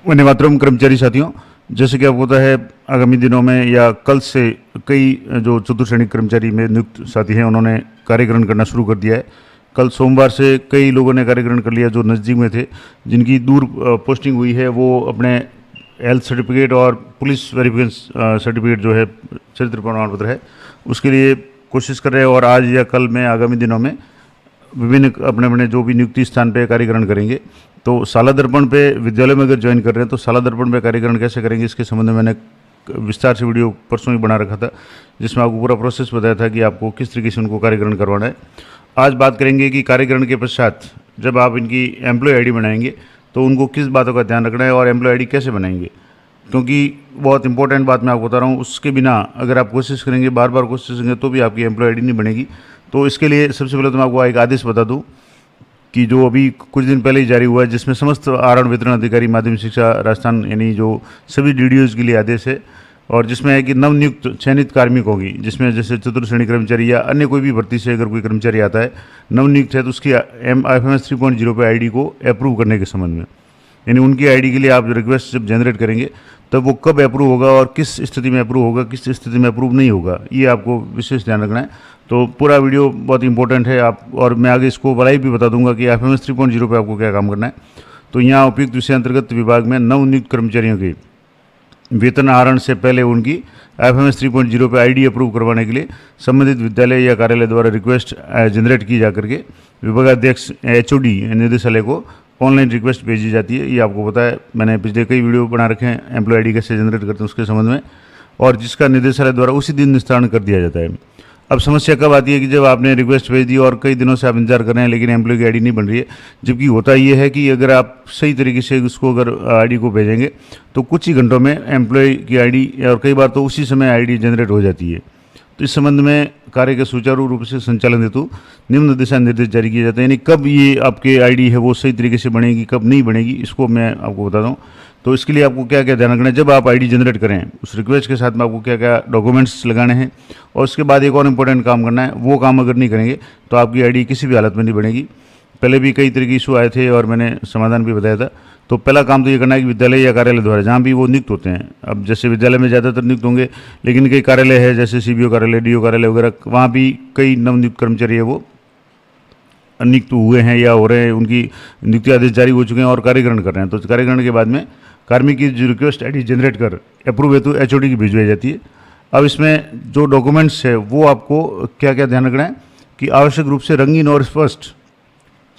वंदे मातरम कर्मचारी साथियों, जैसे कि आपको पता है आगामी दिनों में या कल से कई जो चतुर्श्रेणी कर्मचारी में नियुक्त साथी हैं उन्होंने कार्य ग्रहण करना शुरू कर दिया है। कल सोमवार से कई लोगों ने कार्य ग्रहण कर लिया जो नज़दीक में थे, जिनकी दूर पोस्टिंग हुई है वो अपने हेल्थ सर्टिफिकेट और पुलिस वेरिफिकेशन सर्टिफिकेट जो है चरित्र प्रमाण पत्र है उसके लिए कोशिश कर रहे हैं और आज या कल में आगामी दिनों में विभिन्न अपने अपने जो भी नियुक्ति स्थान पे कार्यग्रहण करेंगे। तो शाला दर्पण पे विद्यालय में अगर ज्वाइन कर रहे हैं तो शाला दर्पण पे कार्यग्रहण कैसे करेंगे इसके संबंध में मैंने विस्तार से वीडियो परसों ही बना रखा था, जिसमें आपको पूरा प्रोसेस बताया था कि आपको किस तरीके से उनको कार्यग्रहण करवाना है। आज बात करेंगे कि कार्यग्रहण के पश्चात जब आप इनकी एम्प्लॉय आईडी बनाएंगे तो उनको किस बातों का ध्यान रखना है और एम्प्लॉय आईडी कैसे बनाएंगे, क्योंकि बहुत इंपॉर्टेंट बात मैं आपको बता रहा हूँ। उसके बिना अगर आप कोशिश करेंगे, बार बार कोशिश करेंगे तो भी आपकी एम्प्लॉय आईडी नहीं बनेगी। तो इसके लिए सबसे पहले तो मैं आपको एक आदेश बता दूं कि जो अभी कुछ दिन पहले ही जारी हुआ है, जिसमें समस्त आरोहण वितरण अधिकारी माध्यमिक शिक्षा राजस्थान यानी जो सभी डीडीओज के लिए आदेश है, और जिसमें है कि नवनियुक्त चयनित कार्मिकों की, जिसमें जैसे चतुर्श्रेणी कर्मचारी या अन्य कोई भी भर्ती से अगर कोई कर्मचारी आता है नवनियुक्त है तो उसकी IFMS 3.0 पे आईडी को अप्रूव करने के संबंध में, यानी उनकी आईडी के लिए आप रिक्वेस्ट जब जनरेट करेंगे तब वो कब अप्रूव होगा और किस स्थिति में अप्रूव होगा, किस स्थिति में अप्रूव नहीं होगा, ये आपको विशेष ध्यान रखना है। तो पूरा वीडियो बहुत इंपॉर्टेंट है आप, और मैं आगे इसको बड़ाई भी बता दूंगा कि IFMS 3.0 पे आपको क्या काम करना है। तो यहाँ उपयुक्त विषय अंतर्गत विभाग में नवनियुक्त कर्मचारियों के वेतन आहरण से पहले उनकी IFMS 3.0 पे आईडी अप्रूव करवाने के लिए संबंधित विद्यालय या कार्यालय द्वारा रिक्वेस्ट जनरेट की जा करके विभागाध्यक्ष HOD निदेशालय को ऑनलाइन रिक्वेस्ट भेजी जाती है। ये आपको पता है, मैंने पिछले कई वीडियो बना रखे हैं एम्प्लॉय आईडी कैसे जनरेट करते हैं उसके संबंध में, और जिसका निदेशालय द्वारा उसी दिन निस्तारण कर दिया जाता है। अब समस्या कब आती है कि जब आपने रिक्वेस्ट भेज दी और कई दिनों से आप इंतजार कर रहे हैं लेकिन एम्प्लॉय की आईडी नहीं बन रही है, जबकि होता ये है कि अगर आप सही तरीके से उसको अगर आईडी को भेजेंगे तो कुछ ही घंटों में एम्प्लॉय की आईडी और कई बार तो उसी समय आईडी जनरेट हो जाती है। तो इस संबंध में कार्य के सुचारू रूप से संचालन हेतु निम्न दिशा निर्देश जारी किए जाते हैं, यानी कब ये आपके आईडी है वो सही तरीके से बनेगी, कब नहीं बनेगी, इसको मैं आपको बताता हूँ। तो इसके लिए आपको क्या क्या ध्यान रखना है, जब आप आईडी जनरेट करें उस रिक्वेस्ट के साथ में आपको क्या क्या डॉक्यूमेंट्स लगाने हैं, और उसके बाद एक और इम्पोर्टेंट काम करना है। वो काम अगर नहीं करेंगे तो आपकी आईडी किसी भी हालत में नहीं बनेगी। पहले भी कई तरह के इशू आए थे और मैंने समाधान भी बताया था। तो पहला काम तो ये करना है कि विद्यालय या कार्यालय द्वारा जहाँ भी वो नियुक्त होते हैं, अब जैसे विद्यालय में ज़्यादातर नियुक्त होंगे लेकिन कई कार्यालय है जैसे CBO कार्यालय, DO कार्यालय वगैरह, वहाँ भी कई नवनियुक्त कर्मचारी है वो नियुक्त हुए हैं या हो रहे हैं, उनकी नियुक्ति आदेश जारी हो चुके हैं और कार्यग्रहण कर रहे हैं। तो कार्यग्रहण के बाद में कार्मिक की जो रिक्वेस्ट आईडी जनरेट कर अप्रूव हेतु HOD की भिजवाई जाती है। अब इसमें जो डॉक्यूमेंट्स है वो आपको क्या क्या ध्यान रखना है कि आवश्यक रूप से रंगीन और स्पष्ट,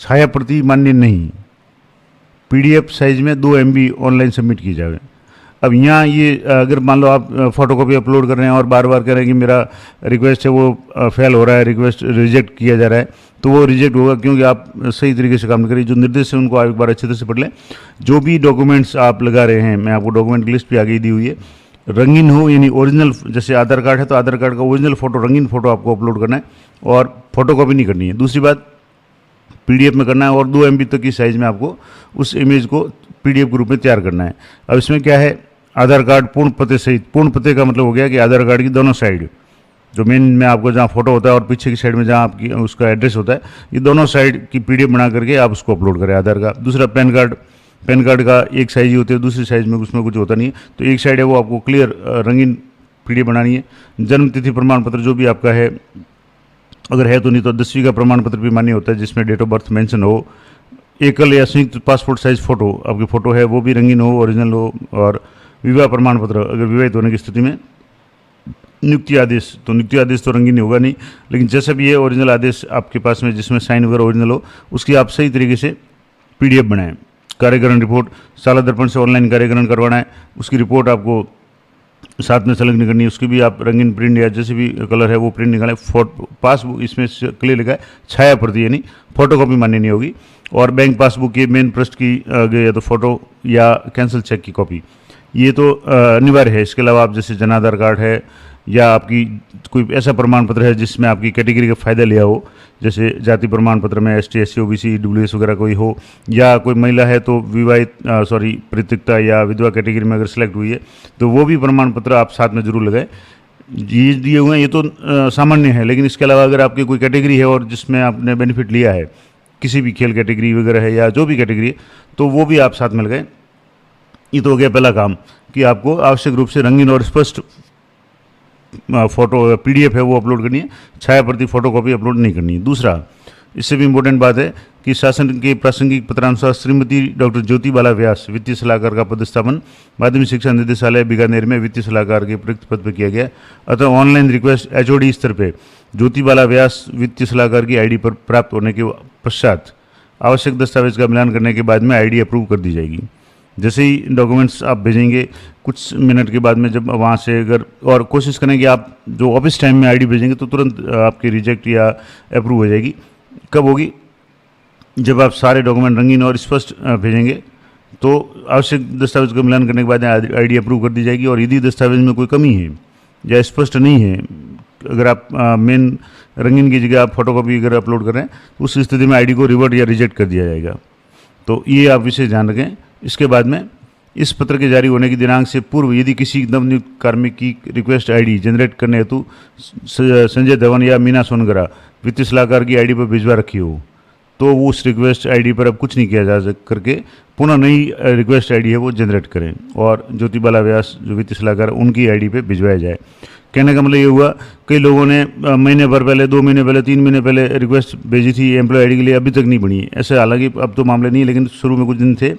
छाया प्रति मान्य नहीं, PDF साइज में 2 MB ऑनलाइन सबमिट की जाए। अब यहाँ ये अगर मान लो आप फोटोकॉपी अपलोड कर रहे हैं और बार बार कह रहे हैं कि मेरा रिक्वेस्ट है वो फेल हो रहा है, रिक्वेस्ट रिजेक्ट किया जा रहा है, तो वो रिजेक्ट होगा क्योंकि आप सही तरीके से काम करिए। जो निर्देश है उनको आप एक बार अच्छे तरह से पढ़ लें। जो भी डॉक्यूमेंट्स आप लगा रहे हैं, मैं आपको डॉक्यूमेंट की लिस्ट भी आगे दी हुई है, रंगीन हो यानी ओरिजिनल, जैसे आधार कार्ड है तो आधार कार्ड का ओरिजिनल फोटो, रंगीन फोटो आपको अपलोड करना है और फोटोकॉपी नहीं करनी है। दूसरी बात PDF में करना है और 2 MB तक की साइज़ में आपको उस इमेज को PDF के रूप में तैयार करना है। अब इसमें क्या है, आधार कार्ड पूर्ण पते सहित, पूर्ण पते का मतलब हो गया कि आधार कार्ड की दोनों साइड, जो मेन में आपको जहाँ फोटो होता है और पीछे की साइड में जहाँ आपकी उसका एड्रेस होता है, ये दोनों साइड की PDF बना करके आप उसको अपलोड करें आधार का। दूसरा पैन कार्ड का एक साइज ही होती है, दूसरी साइज में उसमें कुछ होता नहीं है, तो एक साइड है वो आपको क्लियर रंगीन PDF बनानी है। जन्म तिथि प्रमाण पत्र जो भी आपका है, अगर है तो, नहीं तो 10वीं का प्रमाण पत्र भी मान्य होता है जिसमें डेट ऑफ बर्थ मेंशन हो। एकल या संयुक्त पासपोर्ट साइज फोटो, आपकी फ़ोटो है वो भी रंगीन हो, ओरिजिनल हो। और विवाह प्रमाण पत्र, अगर विवाहित होने की स्थिति में नियुक्ति आदेश, तो नियुक्ति आदेश तो रंगीन होगा नहीं, लेकिन जैसे भी ये ओरिजिनल आदेश आपके पास में जिसमें साइन वगैरह ओरिजिनल हो, उसकी आप सही तरीके से PDF बनाएं। कार्यग्रहण रिपोर्ट, शाला दर्पण से ऑनलाइन कार्यग्रहण करवाना है, उसकी रिपोर्ट आपको साथ में संलग्न करनी है, उसकी भी आप रंगीन प्रिंट या जैसे भी कलर है वो प्रिंट निकालें। पासबुक इसमें क्लियर लिखा है छाया प्रति, यानी फोटोकॉपी मान्य नहीं होगी। और बैंक पासबुक के मेन पृष्ठ की आगे या तो फोटो या कैंसिल चेक की कॉपी, ये तो अनिवार्य है। इसके अलावा आप जैसे जन आधार कार्ड है या आपकी कोई ऐसा प्रमाण पत्र है जिसमें आपकी कैटेगरी का फ़ायदा लिया हो, जैसे जाति प्रमाण पत्र में ST SC OBC EWS वगैरह कोई हो, या कोई महिला है तो विवाहित परित्यक्ता या विधवा कैटेगरी में अगर सेलेक्ट हुई है तो वो भी प्रमाण पत्र आप साथ में जरूर लगाएं। ये दिए हुए हैं ये तो सामान्य है, लेकिन इसके अलावा अगर आपकी कोई कैटेगरी है और जिसमें आपने बेनिफिट लिया है, किसी भी खेल कैटेगरी वगैरह है या जो भी कैटेगरी है, तो वो भी आप साथ में लगाएं। ये तो हो गया पहला काम कि आपको आवश्यक रूप से रंगीन और स्पष्ट फोटो पीडीएफ है वो अपलोड करनी है, छाया प्रति फोटोकॉपी अपलोड नहीं करनी है। दूसरा, इससे भी इम्पोर्टेंट बात है कि शासन के प्रासंगिक पत्रानुसार श्रीमती डॉक्टर ज्योति बाला व्यास वित्तीय सलाहकार का पदस्थापन माध्यमिक शिक्षा निदेशालय बीकानेर में वित्तीय सलाहकार के प्रयुक्त पद पर किया गया। अतः ऑनलाइन रिक्वेस्ट एचओडी स्तर पे ज्योति बाला व्यास वित्तीय सलाहकार की आईडी पर प्राप्त होने के पश्चात आवश्यक दस्तावेज का मिलान करने के बाद में आईडी अप्रूव कर दी जाएगी। जैसे ही डॉक्यूमेंट्स आप भेजेंगे कुछ मिनट के बाद में, जब वहाँ से अगर, और कोशिश करें कि आप जो ऑफिस टाइम में आईडी भेजेंगे तो तुरंत आपकी रिजेक्ट या अप्रूव हो जाएगी। कब होगी? जब आप सारे डॉक्यूमेंट रंगीन और स्पष्ट भेजेंगे तो आवश्यक दस्तावेज का मिलान करने के बाद आईडी अप्रूव कर दी जाएगी। और यदि दस्तावेज में कोई कमी है या स्पष्ट नहीं है, अगर आप मेन रंगीन की जगह आप फोटोकॉपी अगर अपलोड कर रहे हैं तो उस स्थिति में आईडी को रिवर्ट या रिजेक्ट कर दिया जाएगा। तो ये आप विशेष ध्यान रखें। इसके बाद में इस पत्र के जारी होने की दिनांक से पूर्व यदि किसी नवनियुक्त कार्मिक की रिक्वेस्ट आईडी जनरेट करने हेतु संजय धवन या मीना सोनगरा वित्तीय सलाहकार की आईडी पर भिजवा रखी हो तो वो उस रिक्वेस्ट आईडी पर अब कुछ नहीं किया जा करके पुनः नई रिक्वेस्ट आईडी है वो जनरेट करें और ज्योति बाला व्यास जो वित्तीय सलाहकार उनकी आईडी पे भिजवाया जाए। कहने का मतलब ये हुआ, कई लोगों ने महीने भर पहले, 2 महीने पहले, 3 महीने पहले रिक्वेस्ट भेजी थी एम्प्लॉय आईडी के लिए, अभी तक नहीं बनी। ऐसे हालांकि अब तो मामले नहीं, लेकिन शुरू में कुछ दिन थे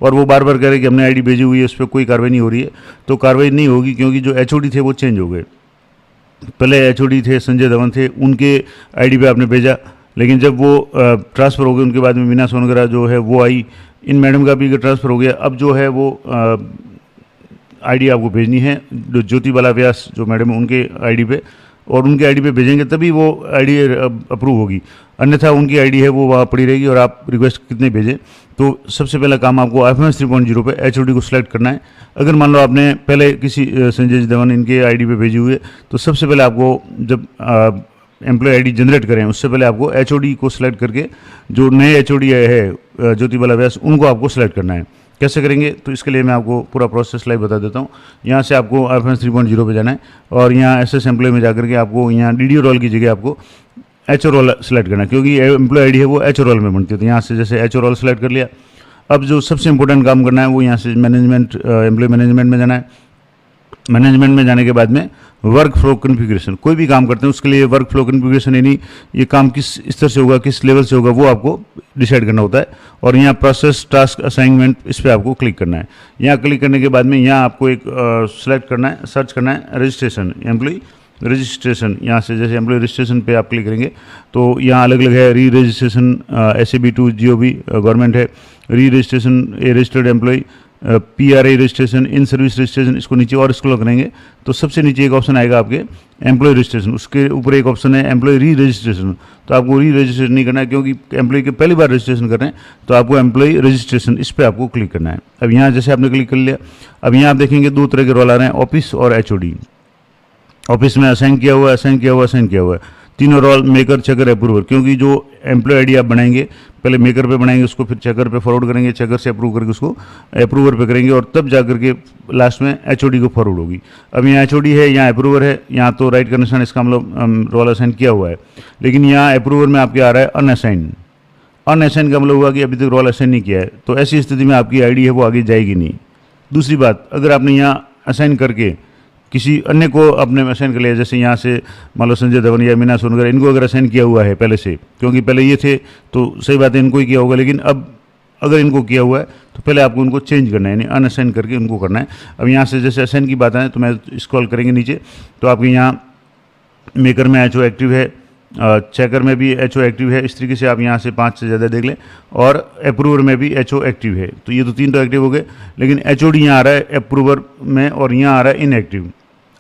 और वो बार बार कह रहे कि हमने आईडी भेजी हुई है, उस पर कोई कार्रवाई नहीं हो रही है। तो कार्रवाई नहीं होगी क्योंकि जो एचओडी थे वो चेंज हो गए। पहले एचओडी थे संजय धवन थे, उनके आईडी पे आपने भेजा, लेकिन जब वो ट्रांसफ़र हो गए उनके बाद में मीना सोनगरा जो है वो आई, इन मैडम का भी ट्रांसफ़र हो गया। अब जो है वो आईडी आपको भेजनी है जो ज्योति बाला व्यास जो मैडम है उनके आईडी पे, और उनके आईडी पे भेजेंगे तभी वो आईडी अप्रूव होगी, अन्यथा उनकी आईडी है वो वहाँ पड़ी रहेगी और आप रिक्वेस्ट कितने भेजें। तो सबसे पहला काम आपको IFMS 3.0 पे एचओडी को सिलेक्ट करना है। अगर मान लो आपने पहले किसी संजय धवन इनके आईडी पे भेजी हुई है तो सबसे पहले आपको जब एम्प्लॉय आईडी जनरेट करें उससे पहले आपको एचओडी को सिलेक्ट करके जो नए एचओडी है ज्योति बाला व्यास उनको आपको सिलेक्ट करना है। कैसे करेंगे तो इसके लिए मैं आपको पूरा प्रोसेस लाइव बता देता हूँ। यहाँ से आपको IFMS 3.0 पे जाना है और यहाँ SS एम्प्लॉय में जाकर के आपको यहाँ DDO रोल की जगह आपको HO रोल सेलेक्ट करना है, क्योंकि एम्प्लॉय आईडी है वो HO रोल में बनती है। तो यहाँ से जैसे HO रोल सेलेक्ट कर लिया, अब जो सबसे इंपॉर्टेंट काम करना है वो यहाँ से मैनेजमेंट, एम्प्लॉय मैनेजमेंट में जाना है। मैनेजमेंट में जाने के बाद में वर्क फ्लो कन्फिग्रेशन, कोई भी काम करते हैं उसके लिए वर्क फ्लो कन्फिग्रेशन यानी ये काम किस स्तर से होगा, किस लेवल से होगा, वो आपको डिसाइड करना होता है। और यहाँ प्रोसेस टास्क असाइनमेंट, इस पर आपको क्लिक करना है। यहाँ क्लिक करने के बाद में यहाँ आपको एक सेलेक्ट करना है, सर्च करना है रजिस्ट्रेशन, एम्प्लॉय रजिस्ट्रेशन। यहाँ से जैसे एम्प्लॉय रजिस्ट्रेशन पे आप क्लिक करेंगे तो यहाँ अलग अलग है, re registration SAB2 GOB government है, re registration a registered employ, PRA registration, in service registration. इसको नीचे और स्क्रॉल करेंगे तो सबसे नीचे एक ऑप्शन आएगा आपके एम्प्लॉय रजिस्ट्रेशन, उसके ऊपर एक ऑप्शन है एम्प्लॉय री रजिस्ट्रेशन। तो आपको री रजिस्ट्रेशन नहीं करना है क्योंकि एम्प्लॉय के पहली बार रजिस्ट्रेशन कर रहे हैं, तो आपको एम्प्लॉय रजिस्ट्रेशन इस पर आपको क्लिक करना है। अब यहाँ जैसे आपने क्लिक कर लिया, अब यहाँ आप देखेंगे 2 तरह के रोल आ रहे हैं, ऑफिस और HOD। ऑफिस में असाइन किया हुआ, असाइन किया हुआ, असाइन किया हुआ है, तीनों रोल मेकर, चेकर, अप्रूवर। क्योंकि जो एम्प्लॉय आईडी आप बनाएंगे पहले मेकर पे बनाएंगे, उसको फिर चेकर पे फॉरवर्ड करेंगे, चेकर से अप्रूव करके उसको अप्रूवर पे करेंगे और तब जा करके लास्ट में HOD को फॉरवर्ड होगी। अब यहाँ HOD है, यहाँ अप्रूवर है, यहाँ तो राइट का निशान, इसका मतलब रोल असाइन किया हुआ है, लेकिन यहाँ अप्रूवर में आपके आ रहा है अनअसाइन। अनअसाइन का मतलब हुआ कि अभी तक रोल असाइन नहीं किया है, तो ऐसी स्थिति में आपकी आईडी है वो आगे जाएगी नहीं। दूसरी बात, अगर आपने यहाँ असाइन करके किसी अन्य को आपने असाइन कर लिया, जैसे यहाँ से मान लो संजय धवन या मीना सोनगर, इनको अगर असाइन किया हुआ है पहले से, क्योंकि पहले ये थे तो सही बात है इनको ही किया होगा, लेकिन अब अगर इनको किया हुआ है तो पहले आपको उनको चेंज करना है, यानी अनअसाइन करके उनको करना है। अब यहाँ से जैसे असाइन की बात आए तो मैं स्क्रॉल करेंगे नीचे तो आपके यहाँ मेकर में HO एक्टिव है, चेकर में भी HO एक्टिव है। इस तरीके से आप यहाँ से 5 से ज़्यादा देख लें, और अप्रूवर में भी HO एक्टिव है। तो ये तो 3 तो एक्टिव हो गए, लेकिन HOD यहाँ आ रहा है अप्रूवर में और यहाँ आ रहा है इनएक्टिव।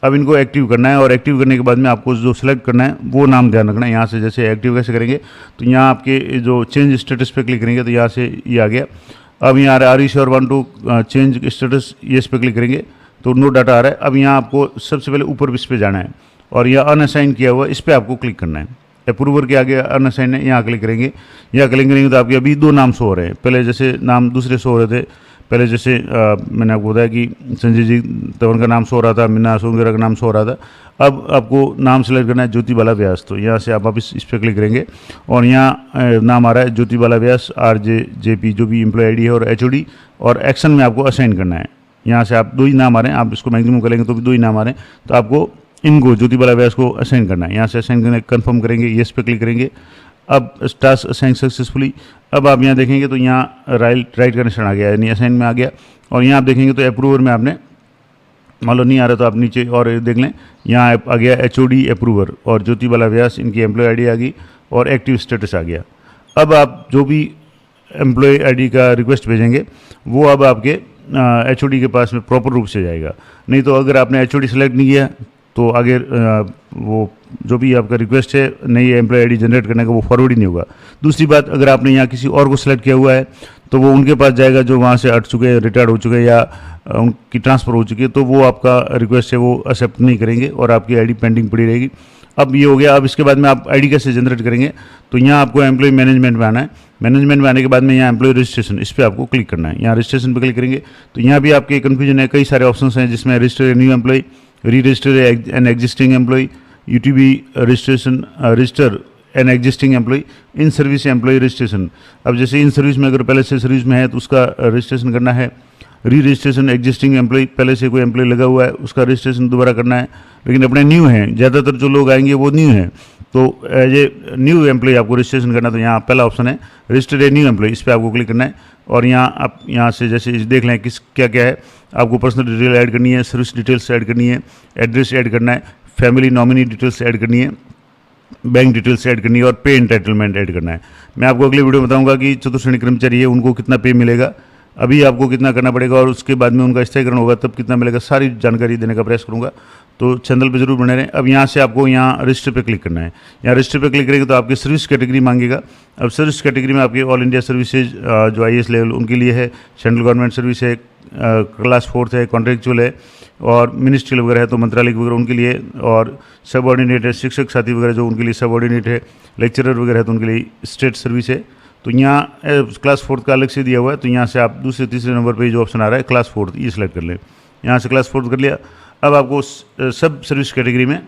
अब इनको एक्टिव करना है और एक्टिव करने के बाद में आपको जो सिलेक्ट करना है वो नाम ध्यान रखना है। यहाँ से जैसे एक्टिव कैसे करेंगे तो यहाँ आपके जो चेंज स्टेटस पे क्लिक करेंगे तो यहाँ से ये आ गया। अब यहाँ आ रहा है are you sure want to change status, ये इस पर क्लिक करेंगे तो नो डाटा आ रहा है। अब यहाँ आपको सबसे पहले ऊपर इस पर जाना है और यह अनअसाइन किया हुआ इस पर आपको क्लिक करना है। अप्रूवर के आगे अनअसाइन है, यहाँ क्लिक करेंगे। यहाँ क्लिक करेंगे तो आपके अभी 2 नाम शो हो रहे हैं, पहले जैसे नाम दूसरे शो हो रहे थे। पहले जैसे मैंने आपको बताया कि संजय जी धवन का नाम शो हो रहा था, मीना सोनगरा का नाम शो हो रहा था। अब आपको नाम सेलेक्ट करना है ज्योति बाला व्यास, तो यहाँ से आप वापस इस पर क्लिक करेंगे और यहाँ नाम आ रहा है ज्योति बाला व्यास RJ JP जो भी एम्प्लॉय आईडी है और HOD, और एक्शन में आपको असाइन करना है। यहाँ से आप 2 ही नाम आ रहे हैं, आप इसको मैक्सिमम करेंगे तो भी 2 ही नाम आ रहे हैं, तो आपको इनको ज्योति बाला व्यास को असाइन करना है। यहाँ से असाइन करने कन्फर्म करेंगे, येस पे क्लिक करेंगे। अब टास्क असाइन सक्सेसफुली। अब आप यहाँ देखेंगे तो यहाँ राइट कनेक्शन आ गया, यानी असाइन में आ गया। और यहाँ आप देखेंगे तो अप्रूवर में आपने मान लो नहीं आ रहा तो आप नीचे और देख लें, यहाँ आ गया HOD अप्रूवर और ज्योति बाला व्यास इनकी एम्प्लॉय ID आ गई और एक्टिव स्टेटस आ गया। अब आप जो भी एम्प्लॉय ID का रिक्वेस्ट भेजेंगे वो अब आपके HOD के पास में प्रॉपर रूप से जाएगा। नहीं तो अगर आपने HOD सेलेक्ट नहीं किया तो आगे वो जो भी आपका रिक्वेस्ट है नई एम्प्लॉय ID जनरेट करने का वो फॉरवर्ड ही नहीं होगा। दूसरी बात, अगर आपने यहाँ किसी और को सिलेक्ट किया हुआ है तो वो उनके पास जाएगा जो वहाँ से हट चुके हैं, रिटायर्ड हो चुके हैं या उनकी ट्रांसफ़र हो चुकी है, तो वो आपका रिक्वेस्ट है वो एक्सेप्ट नहीं करेंगे और आपकी ID पेंडिंग पड़ी रहेगी। अब ये हो गया। अब इसके बाद में आप ID कैसे जनरेट करेंगे, तो यहाँ आपको एम्प्लॉय मैनेजमेंट में आना है। मैनेजमेंट में आने के बाद में यहाँ एम्प्लॉय रजिस्ट्रेशन, इस पर आपको क्लिक करना है। यहाँ रजिस्ट्रेशन पर क्लिक करेंगे तो यहाँ भी आपके कन्फ्यूजन है, कई सारे ऑप्शन हैं जिसमें register a new employ, re register an existing employ, UTB registration, register an existing employ, in service employ registration. अब जैसे इन सर्विस में अगर पहले से सर्विस में है तो उसका रजिस्ट्रेशन करना है। री रजिस्ट्रेशन एग्जिस्टिंग एम्प्लॉय, पहले से कोई एम्प्लॉय लगा हुआ है उसका रजिस्ट्रेशन दोबारा करना है। लेकिन अपने न्यू हैं, ज़्यादातर जो लोग आएंगे वो न्यू हैं, तो एज ए न्यू एम्प्लॉय आपको रजिस्ट्रेशन करना है। तो यहाँ पहला ऑप्शन है रजिस्टर ए न्यू एम्प्लॉय, इस पर आपको क्लिक करना है। और यहाँ आप यहाँ से जैसे देख लें किस क्या क्या है, आपको पर्सनल डिटेल ऐड करनी है, सर्विस डिटेल्स ऐड करनी है, एड्रेस ऐड करना है, फैमिली नॉमिनी डिटेल्स ऐड करनी है, बैंक डिटेल्स ऐड करनी है और पे एंटाइटलमेंट ऐड करना है। मैं आपको अगले वीडियो में बताऊंगा कि चतुर्श्रेणी कर्मचारी है उनको कितना पे मिलेगा, अभी आपको कितना करना पड़ेगा और उसके बाद में उनका स्थायीकरण होगा तब कितना मिलेगा, सारी जानकारी देने का प्रयास करूंगा। तो चैनल पे जरूर बने रहें। अब यहाँ से आपको यहाँ रजिस्टर पे क्लिक करना है। यहाँ रजिस्टर पे क्लिक करेंगे तो आपकी सर्विस कैटेगरी मांगेगा। अब सर्विस कैटेगरी में आपके ऑल इंडिया सर्विसेज जो IAS लेवल उनके लिए है, सेंट्रल गवर्नमेंट सर्विस है, क्लास 4 है, कॉन्ट्रेक्चुअल है और मिनिस्ट्रियल वगैरह है तो मंत्रालय वगैरह उनके लिए, और सबऑर्डिनेट है, शिक्षक साथी वगैरह जो उनके लिए सबऑर्डिनेट है, लेक्चरर वगैरह है तो उनके लिए स्टेट सर्विस है। तो यहाँ क्लास 4 का अलग से दिया हुआ है, तो यहाँ से आप दूसरे तीसरे नंबर पे जो ऑप्शन आ रहा है क्लास 4 ये सिलेक्ट कर लें। यहाँ से क्लास 4 कर लिया। अब आपको सब सर्विस कैटेगरी में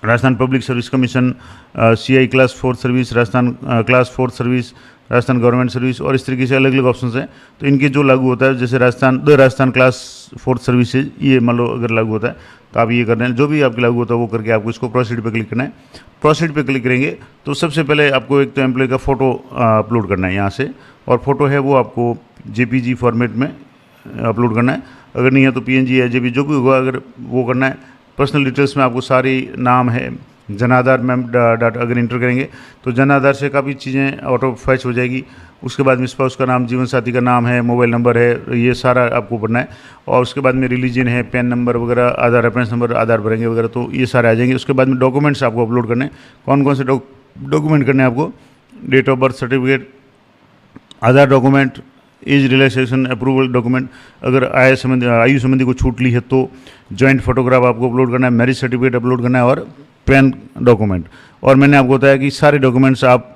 Rajasthan public service commission, CI class 4 service, Rajasthan class 4 service, Rajasthan government service और इस तरीके से अलग अलग ऑप्शंस हैं। तो इनके जो लागू होता है, जैसे राजस्थान क्लास 4 सर्विसेज, ये मान लो अगर लागू होता है तो आप ये करना है, जो भी आपके लागू होता है वो करके आपको इसको प्रोसीड पे क्लिक करना है। प्रोसीड पे क्लिक करेंगे तो सबसे पहले आपको एक तो एम्प्लॉय का फ़ोटो अपलोड करना है यहाँ से, और फोटो है वो आपको JPG फॉर्मेट में अपलोड करना है। अगर नहीं है तो PNG या JPG जो भी होगा अगर वो करना है। पर्सनल डिटेल्स में आपको सारी नाम है, जन आधार में डाटा अगर इंटर करेंगे तो जन आधार से काफ़ी चीज़ें ऑटो फैच हो जाएगी। उसके बाद में स्पाउस का नाम, जीवन साथी का नाम है, मोबाइल नंबर है, ये सारा आपको भरना है। और उसके बाद में रिलीजन है, पैन नंबर वगैरह, आधार रेफरेंस नंबर, आधार भरेंगे वगैरह, तो ये सारे आ जाएंगे। उसके बाद में डॉक्यूमेंट्स आपको अपलोड करने हैं। कौन कौन से डॉक्यूमेंट करने हैं आपको? Date of birth certificate, Aadhaar document, age relaxation approval document, अगर आयु संबंधी को छूट ली है तो जॉइंट फोटोग्राफ आपको अपलोड करना है, मैरिज सर्टिफिकेट अपलोड करना है और पैन डॉक्यूमेंट। और मैंने आपको बताया कि सारे डॉक्यूमेंट्स आप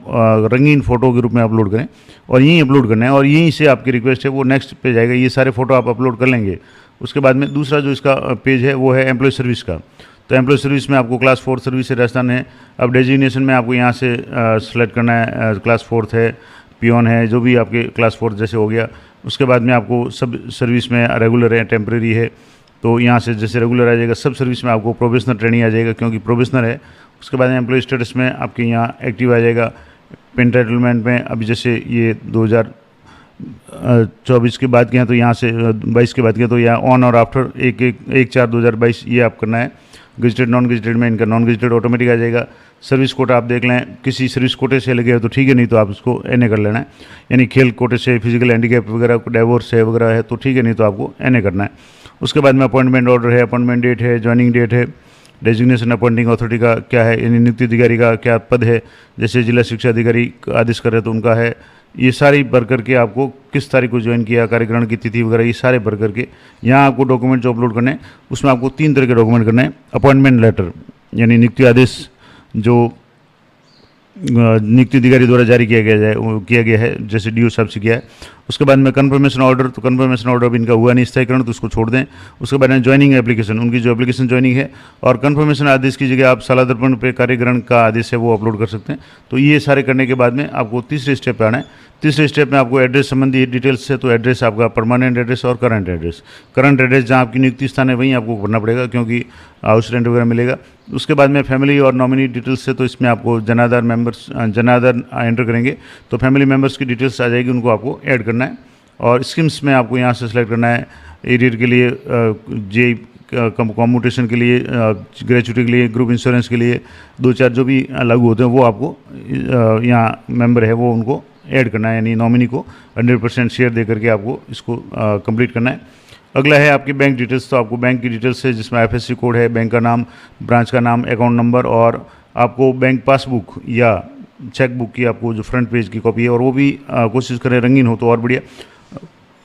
रंगीन फ़ोटो के रूप में अपलोड करें और यहीं अपलोड करना है, और यहीं से आपकी रिक्वेस्ट है वो नेक्स्ट पे जाएगा। ये सारे फ़ोटो आप अपलोड कर लेंगे। उसके बाद में दूसरा जो इसका पेज है वो है एम्प्लॉय सर्विस का। तो एम्प्लॉय सर्विस में आपको क्लास 4 सर्विस है, राजस्थान है। अब डेजिग्नेशन में आपको यहाँ से सेलेक्ट करना है, क्लास 4 है, पियोन है, जो भी आपके क्लास 4 जैसे हो गया। उसके बाद में आपको सब सर्विस में रेगुलर है, टेम्प्रेरी है, तो यहाँ से जैसे रेगुलर आ जाएगा। सब सर्विस में आपको प्रोफेशनल ट्रेनिंग आ जाएगा क्योंकि प्रोफेशनल है। उसके बाद एम्प्लॉय स्टेटस में आपके यहाँ एक्टिव आ जाएगा। एंटाइटलमेंट में अभी जैसे ये 2024 के बाद के हैं तो यहाँ से 22 के बाद के, तो यहाँ ऑन और आफ्टर 1/4/2022 ये आप करना है। गजेटेड नॉन गजेटेड में इनका नॉन गजेटेड ऑटोमेटिक आ जाएगा। सर्विस कोटा आप देख लें, किसी सर्विस कोटे से लगे हो तो ठीक है, नहीं तो आप उसको NA कर लेना है। यानी खेल कोटे से, फिजिकल हैंडीकैप वगैरह, डाइवोर्स है वगैरह है तो ठीक है, नहीं तो आपको NA करना है। उसके बाद में अपॉइंटमेंट ऑर्डर है, अपॉइंटमेंट डेट है, ज्वाइनिंग डेट है, डेजिग्नेशन अपॉइंटिंग अथॉरिटी का क्या है, यानी नियुक्ति अधिकारी का क्या पद है, जैसे जिला शिक्षा अधिकारी आदेश कर रहे तो उनका है। ये सारी भर करके आपको किस तारीख को ज्वाइन किया, कार्यग्रहण की तिथि वगैरह, ये सारे भर करके यहाँ आपको डॉक्यूमेंट जो अपलोड करने हैं उसमें आपको 3 तरह के डॉक्यूमेंट करने हैं। अपॉइंटमेंट लेटर यानी नियुक्ति आदेश जो नियुक्ति अधिकारी द्वारा जारी किया गया है, जैसे डीओ साहब से किया है। उसके बाद में कन्फर्मेशन ऑर्डर, तो कन्फर्मेशन ऑर्डर भी इनका हुआ नहीं स्थायीकरण, तो उसको छोड़ दें। उसके बाद में ज्वाइनिंग एप्लीकेशन, उनकी जो एप्लीकेशन ज्वाइनिंग है, और कन्फर्मेशन आदेश की जगह आप साला दर्पण पे कार्यग्रहण का आदेश है वो अपलोड कर सकते हैं। तो ये सारे करने के बाद में आपको तीसरे स्टेप पे आना है। तीसरे स्टेप में आपको एड्रेस संबंधी डिटेल्स है, तो एड्रेस आपका परमानेंट एड्रेस और करंट एड्रेस। करंट एड्रेस जहाँ आपकी नियुक्ति स्थान है वहीं आपको भरना पड़ेगा, क्योंकि हाउस रेंट वगैरह मिलेगा। उसके बाद में फैमिली और नॉमिनी डिटेल्स है, तो इसमें आपको जनाधार एंटर करेंगे तो फैमिली मेम्बर्स की डिटेल्स आ जाएगी, उनको आपको ऐड करना है। और स्कीम्स में आपको यहाँ से सेलेक्ट करना है, एरियर के लिए, जे कम्यूटेशन के लिए, ग्रेचुटी के लिए, ग्रुप इंश्योरेंस के लिए 2-4 जो भी लागू होते हैं वो आपको यहाँ मेंबर है वो उनको ऐड करना है, यानी नॉमिनी को 100% शेयर दे करके आपको इसको कंप्लीट करना है। अगला है आपकी बैंक डिटेल्स, तो आपको बैंक की डिटेल्स है जिसमें IFSC कोड है, बैंक का नाम, ब्रांच का नाम, अकाउंट नंबर, और आपको बैंक पासबुक या चेकबुक की आपको जो फ्रंट पेज की कॉपी है, और वो भी कोशिश करें रंगीन हो तो और बढ़िया,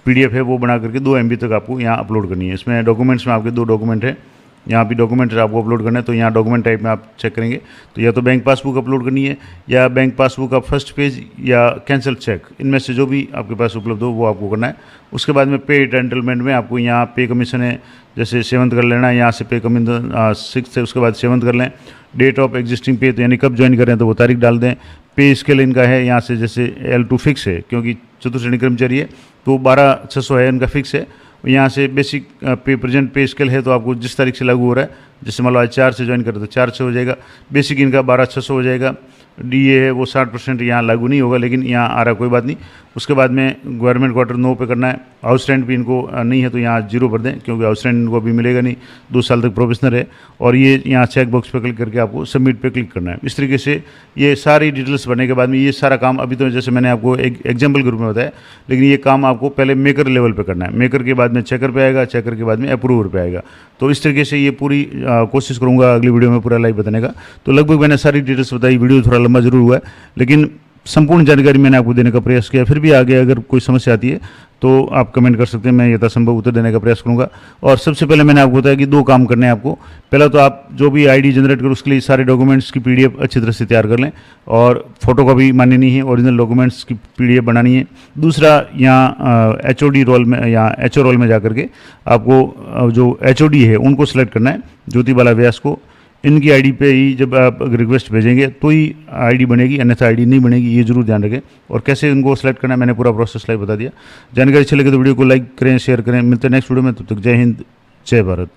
PDF है वो बना करके 2 MB तक आपको यहाँ अपलोड करनी है। इसमें डॉक्यूमेंट्स में आपके 2 डॉक्यूमेंट है, यहाँ भी डॉक्यूमेंट आपको अपलोड करना है, तो यहाँ डॉक्यूमेंट टाइप में आप चेक करेंगे तो या तो बैंक पासबुक अपलोड करनी है, या बैंक पासबुक का फर्स्ट पेज, या कैंसिल चेक, इनमें से जो भी आपके पास उपलब्ध हो वो आपको करना है। उसके बाद में पे एंटलमेंट में आपको यहाँ पे कमीशन है, जैसे 7th कर लेना है, यहाँ से पे कमीशन 6th है, उसके बाद 7th कर लें। डेट ऑफ एग्जिस्टिंग पे, तो यानी कब ज्वाइन करें तो वो तारीख डाल दें। पे स्केल इनका है यहाँ से, जैसे L2 फिक्स है क्योंकि चतुर्श्रेणी कर्मचारी है, तो 12,600 है इनका फिक्स है। यहाँ से बेसिक पे प्रेजेंट पे स्केल है, तो आपको जिस तारीख से लागू हो रहा है, जैसे मान लो आज 4 से ज्वाइन करें तो 4 से हो जाएगा। बेसिक इनका 12,600 हो जाएगा। DA है वो 60% यहाँ लागू नहीं होगा, लेकिन यहाँ आ रहा कोई बात नहीं। उसके बाद में गवर्नमेंट क्वार्टर 9 पे करना है। हाउस रेंट भी इनको नहीं है, तो यहाँ 0 भर दें, क्योंकि हाउस रेंट इनको अभी मिलेगा नहीं, 2 साल तक प्रोफेशनल है। और ये यहाँ चेक बॉक्स पे क्लिक करके आपको सबमिट पे क्लिक करना है। इस तरीके से ये सारी डिटेल्स भरने के बाद में ये सारा काम, अभी तो जैसे मैंने आपको एक एग्जाम्पल के रूप में बताया, लेकिन ये काम आपको पहले मेकर लेवल पर करना है। मेकर के बाद में चेकर पे आएगा, चेकर के बाद में अप्रूवर पे आएगा। तो इस तरीके से ये पूरी कोशिश करूँगा अगली वीडियो में पूरा लाइव बताने का। तो लगभग मैंने सारी डिटेल्स बताई, वीडियो थोड़ा लंबा जरूर हुआ है, लेकिन संपूर्ण जानकारी मैंने आपको देने का प्रयास किया। फिर भी आगे अगर कोई समस्या आती है तो आप कमेंट कर सकते हैं, मैं यथासंभव उत्तर देने का प्रयास करूंगा। और सबसे पहले मैंने आपको बताया कि 2 काम करने हैं आपको। पहला तो आप जो भी ID जनरेट करो उसके लिए सारे डॉक्यूमेंट्स की PDF अच्छी तरह से तैयार कर लें, और फोटो का भी माननी नहीं है, ओरिजिनल डॉक्यूमेंट्स की PDF बनानी है। दूसरा, यहाँ HOD रोल में या HO रोल में जा करके आपको जो HOD है उनको सिलेक्ट करना है, ज्योति बाला व्यास को। इनकी ID पे ही जब आप रिक्वेस्ट भेजेंगे तो ही ID बनेगी, अन्यथा ID नहीं बनेगी, ये जरूर ध्यान रखें। और कैसे इनको सेलेक्ट करना है मैंने पूरा प्रोसेस लाइव बता दिया। जानकारी अच्छी लगे तो वीडियो को लाइक करें, शेयर करें। मिलते हैं नेक्स्ट वीडियो में, तब तक जय हिंद, जय भारत।